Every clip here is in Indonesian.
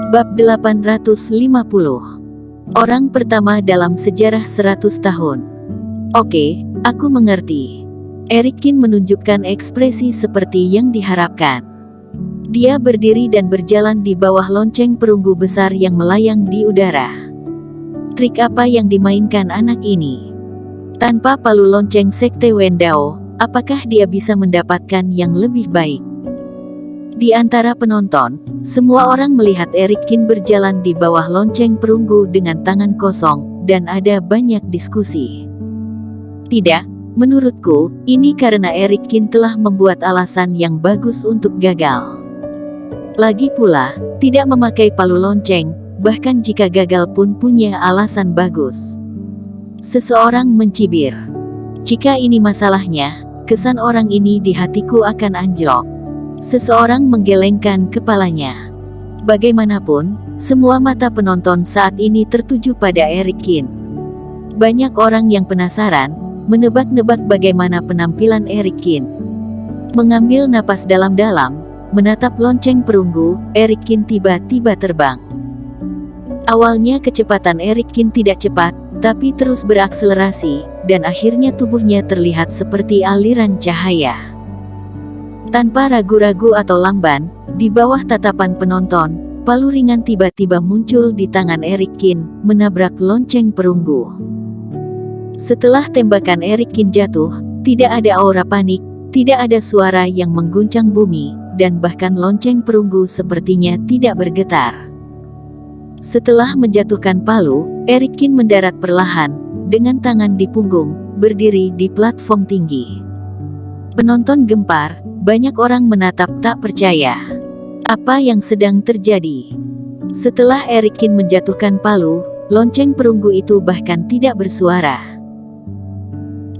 Bab 850. Orang pertama dalam sejarah 100 tahun. Oke, aku mengerti. Erikin menunjukkan ekspresi seperti yang diharapkan. Dia berdiri dan berjalan di bawah lonceng perunggu besar yang melayang di udara. Trik apa yang dimainkan anak ini? Tanpa palu lonceng Sekte Wendao, apakah dia bisa mendapatkan yang lebih baik? Di antara penonton, semua orang melihat Erikin berjalan di bawah lonceng perunggu dengan tangan kosong, dan ada banyak diskusi. Tidak, menurutku, ini karena Erikin telah membuat alasan yang bagus untuk gagal. Lagi pula, tidak memakai palu lonceng, bahkan jika gagal pun punya alasan bagus. Seseorang mencibir. Jika ini masalahnya, kesan orang ini di hatiku akan anjlok. Seseorang menggelengkan kepalanya. Bagaimanapun, semua mata penonton saat ini tertuju pada Erikin. Banyak orang yang penasaran, menebak-nebak bagaimana penampilan Erikin. Mengambil napas dalam-dalam, menatap lonceng perunggu, Erikin tiba-tiba terbang. Awalnya kecepatan Erikin tidak cepat, tapi terus berakselerasi, dan akhirnya tubuhnya terlihat seperti aliran cahaya. Tanpa ragu-ragu atau lamban, di bawah tatapan penonton, palu ringan tiba-tiba muncul di tangan Erikin, menabrak lonceng perunggu. Setelah tembakan Erikin jatuh, tidak ada aura panik, tidak ada suara yang mengguncang bumi, dan bahkan lonceng perunggu sepertinya tidak bergetar. Setelah menjatuhkan palu, Erikin mendarat perlahan, dengan tangan di punggung, berdiri di platform tinggi. Penonton gempar, banyak orang menatap tak percaya. Apa yang sedang terjadi? Setelah Erikin menjatuhkan palu, lonceng perunggu itu bahkan tidak bersuara.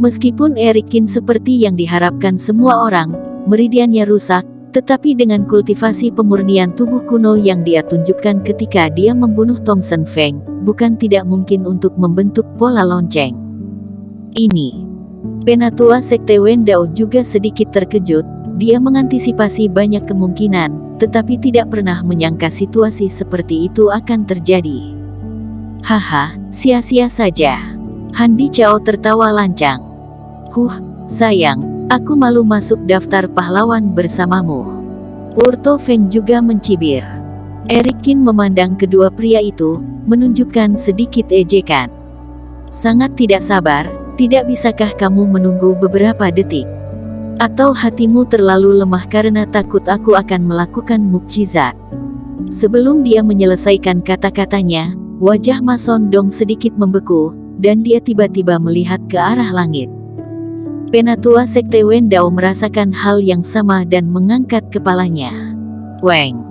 Meskipun Erikin seperti yang diharapkan semua orang, meridiannya rusak, tetapi dengan kultivasi pemurnian tubuh kuno yang dia tunjukkan ketika dia membunuh Thompson Feng, bukan tidak mungkin untuk membentuk pola lonceng. Ini. Penatua Sekte Wendao juga sedikit terkejut, dia mengantisipasi banyak kemungkinan, tetapi tidak pernah menyangka situasi seperti itu akan terjadi. Haha, sia-sia saja. Handi Chao tertawa lancang. Sayang, aku malu masuk daftar pahlawan bersamamu. Urto Feng juga mencibir. Erikin memandang kedua pria itu, menunjukkan sedikit ejekan. Sangat tidak sabar, tidak bisakah kamu menunggu beberapa detik? Atau hatimu terlalu lemah karena takut aku akan melakukan mukjizat? Sebelum dia menyelesaikan kata-katanya, wajah Ma Sondong sedikit membeku, dan dia tiba-tiba melihat ke arah langit. Penatua Sekte Wendao merasakan hal yang sama dan mengangkat kepalanya. Weng.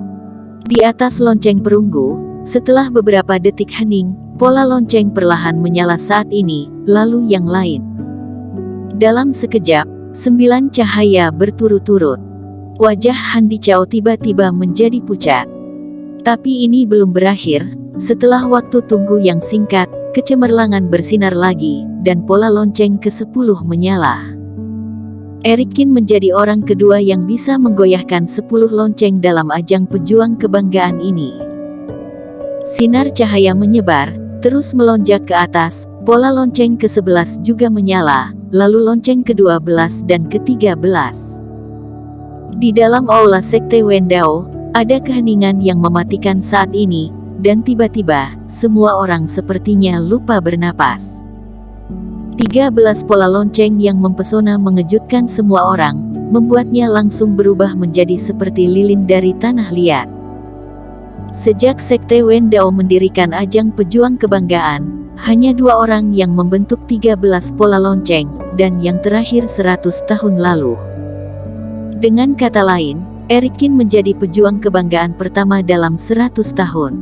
Di atas lonceng perunggu, setelah beberapa detik hening, pola lonceng perlahan menyala saat ini, lalu yang lain. Dalam sekejap, 9 cahaya berturut-turut. Wajah Handi Chao tiba-tiba menjadi pucat. Tapi ini belum berakhir. Setelah waktu tunggu yang singkat, kecemerlangan bersinar lagi, dan pola lonceng ke-10 menyala. Erikin menjadi orang kedua yang bisa menggoyahkan 10 lonceng dalam ajang pejuang kebanggaan ini. Sinar cahaya menyebar, terus melonjak ke atas, pola lonceng ke-11 juga menyala, lalu lonceng ke-12 dan ke-13. Di dalam aula Sekte Wendao, ada keheningan yang mematikan saat ini, dan tiba-tiba, semua orang sepertinya lupa bernapas. 13 pola lonceng yang mempesona mengejutkan semua orang, membuatnya langsung berubah menjadi seperti lilin dari tanah liat. Sejak Sekte Wendao mendirikan ajang pejuang kebanggaan, hanya 2 orang yang membentuk 13 pola lonceng, dan yang terakhir 100 tahun lalu. Dengan kata lain, Erikin menjadi pejuang kebanggaan pertama dalam 100 tahun.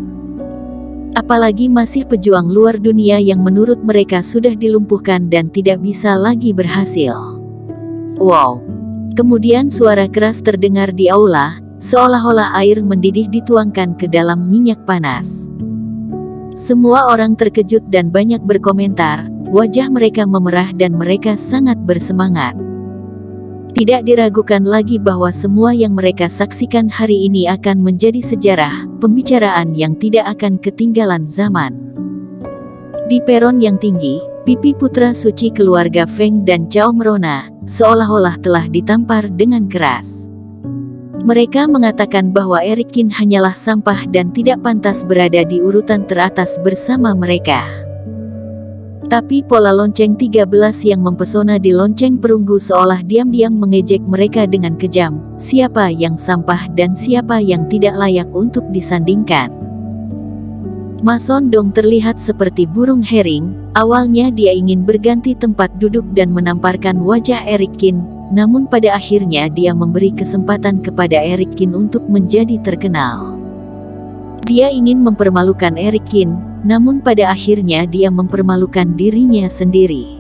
Apalagi masih pejuang luar dunia yang menurut mereka sudah dilumpuhkan dan tidak bisa lagi berhasil. Wow! Kemudian suara keras terdengar di aula, seolah-olah air mendidih dituangkan ke dalam minyak panas. Semua orang terkejut dan banyak berkomentar, wajah mereka memerah dan mereka sangat bersemangat. Tidak diragukan lagi bahwa semua yang mereka saksikan hari ini akan menjadi sejarah, pembicaraan yang tidak akan ketinggalan zaman. Di peron yang tinggi, pipi putra suci keluarga Feng dan Cao merona, seolah-olah telah ditampar dengan keras. Mereka mengatakan bahwa Eric Qin hanyalah sampah dan tidak pantas berada di urutan teratas bersama mereka. Tapi pola lonceng 13 yang mempesona di lonceng perunggu seolah diam-diam mengejek mereka dengan kejam, siapa yang sampah dan siapa yang tidak layak untuk disandingkan. Ma Sondong terlihat seperti burung herring, awalnya dia ingin berganti tempat duduk dan menamparkan wajah Eric Qin, namun pada akhirnya dia memberi kesempatan kepada Eric Qin untuk menjadi terkenal. Dia ingin mempermalukan Eric Qin, namun pada akhirnya dia mempermalukan dirinya sendiri.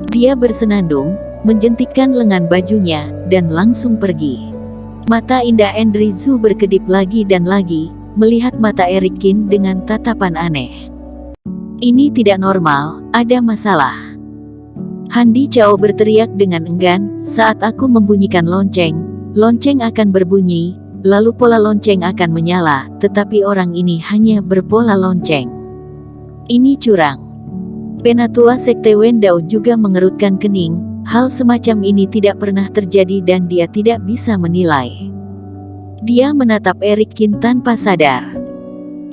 Dia bersenandung, menjentikkan lengan bajunya, dan langsung pergi. Mata indah Andrew Zhu berkedip lagi dan lagi, melihat mata Eric Qin dengan tatapan aneh. Ini tidak normal, ada masalah. Handi Cao berteriak dengan enggan, saat aku membunyikan lonceng, lonceng akan berbunyi, lalu pola lonceng akan menyala, tetapi orang ini hanya berpola lonceng. Ini curang. Penatua Sekte Wendao juga mengerutkan kening, hal semacam ini tidak pernah terjadi dan dia tidak bisa menilai. Dia menatap Eric Qin tanpa sadar.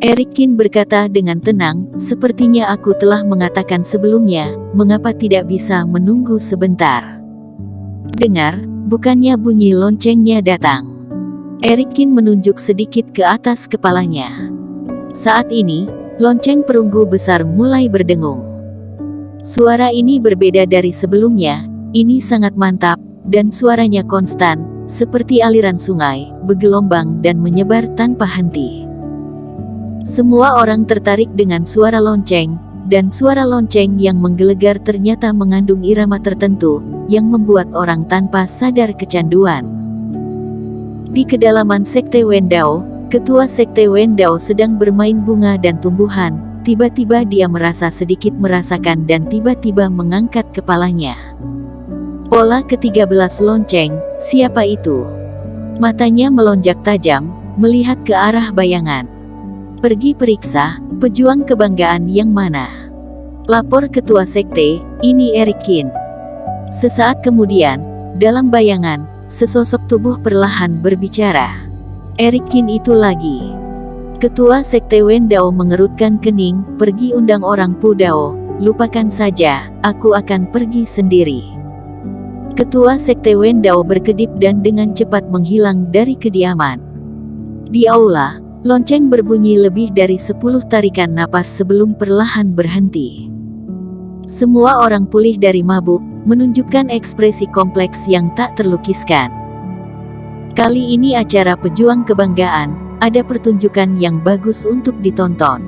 Eric Qin berkata dengan tenang, sepertinya aku telah mengatakan sebelumnya, mengapa tidak bisa menunggu sebentar? Dengar, bukannya bunyi loncengnya datang. Eric Qin menunjuk sedikit ke atas kepalanya. Saat ini, lonceng perunggu besar mulai berdengung. Suara ini berbeda dari sebelumnya, ini sangat mantap, dan suaranya konstan, seperti aliran sungai, bergelombang dan menyebar tanpa henti. Semua orang tertarik dengan suara lonceng, dan suara lonceng yang menggelegar ternyata mengandung irama tertentu, yang membuat orang tanpa sadar kecanduan. Di kedalaman Sekte Wendao, ketua Sekte Wendao sedang bermain bunga dan tumbuhan, tiba-tiba dia merasa sedikit merasakan dan tiba-tiba mengangkat kepalanya. Pola ke-13 lonceng, siapa itu? Matanya melonjak tajam, melihat ke arah bayangan. Pergi periksa, pejuang kebanggaan yang mana? Lapor ketua sekte, ini Eric Qin. Sesaat kemudian, dalam bayangan, sesosok tubuh perlahan berbicara. Eric Qin itu lagi. Ketua Sekte Wendao mengerutkan kening, pergi undang orang Pudao, lupakan saja, aku akan pergi sendiri. Ketua Sekte Wendao berkedip dan dengan cepat menghilang dari kediaman. Di aula, lonceng berbunyi lebih dari 10 tarikan napas sebelum perlahan berhenti. Semua orang pulih dari mabuk, menunjukkan ekspresi kompleks yang tak terlukiskan. Kali ini acara pejuang kebanggaan, ada pertunjukan yang bagus untuk ditonton.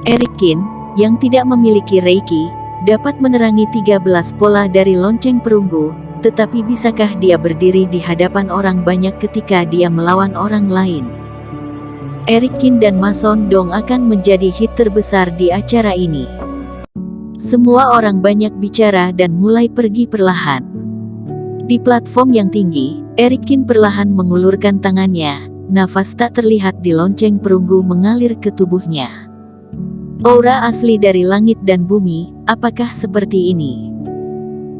Eric Qin, yang tidak memiliki Reiki, dapat menerangi 13 pola dari lonceng perunggu, tetapi bisakah dia berdiri di hadapan orang banyak ketika dia melawan orang lain? Eric Qin dan Ma Sondong akan menjadi hit terbesar di acara ini. Semua orang banyak bicara dan mulai pergi perlahan. Di platform yang tinggi, Eric Qin perlahan mengulurkan tangannya, nafas tak terlihat di lonceng perunggu mengalir ke tubuhnya. Aura asli dari langit dan bumi, apakah seperti ini?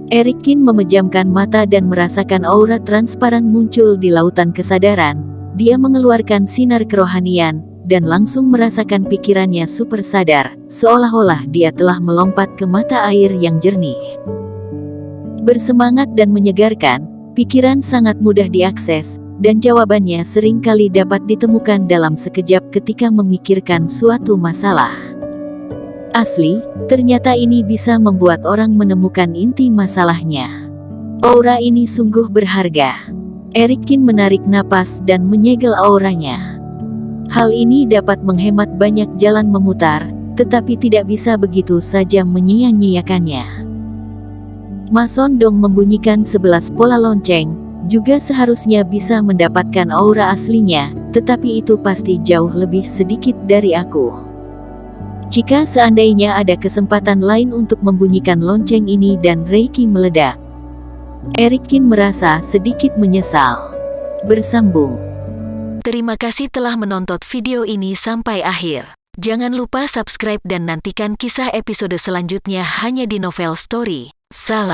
Eric Qin memejamkan mata dan merasakan aura transparan muncul di lautan kesadaran. Dia mengeluarkan sinar kerohanian, dan langsung merasakan pikirannya super sadar, seolah-olah dia telah melompat ke mata air yang jernih. Bersemangat dan menyegarkan, pikiran sangat mudah diakses, dan jawabannya seringkali dapat ditemukan dalam sekejap ketika memikirkan suatu masalah. Asli, ternyata ini bisa membuat orang menemukan inti masalahnya. Aura ini sungguh berharga. Eric Qin menarik napas dan menyegel auranya. Hal ini dapat menghemat banyak jalan memutar, tetapi tidak bisa begitu saja menyia-nyiakannya. Ma Sondong membunyikan 11 pola lonceng, juga seharusnya bisa mendapatkan aura aslinya, tetapi itu pasti jauh lebih sedikit dari aku. Jika seandainya ada kesempatan lain untuk membunyikan lonceng ini dan Reiki meledak, Eric Kin merasa sedikit menyesal. Bersambung. Terima kasih telah menonton video ini sampai akhir. Jangan lupa subscribe dan nantikan kisah episode selanjutnya hanya di Novel Story. Salam.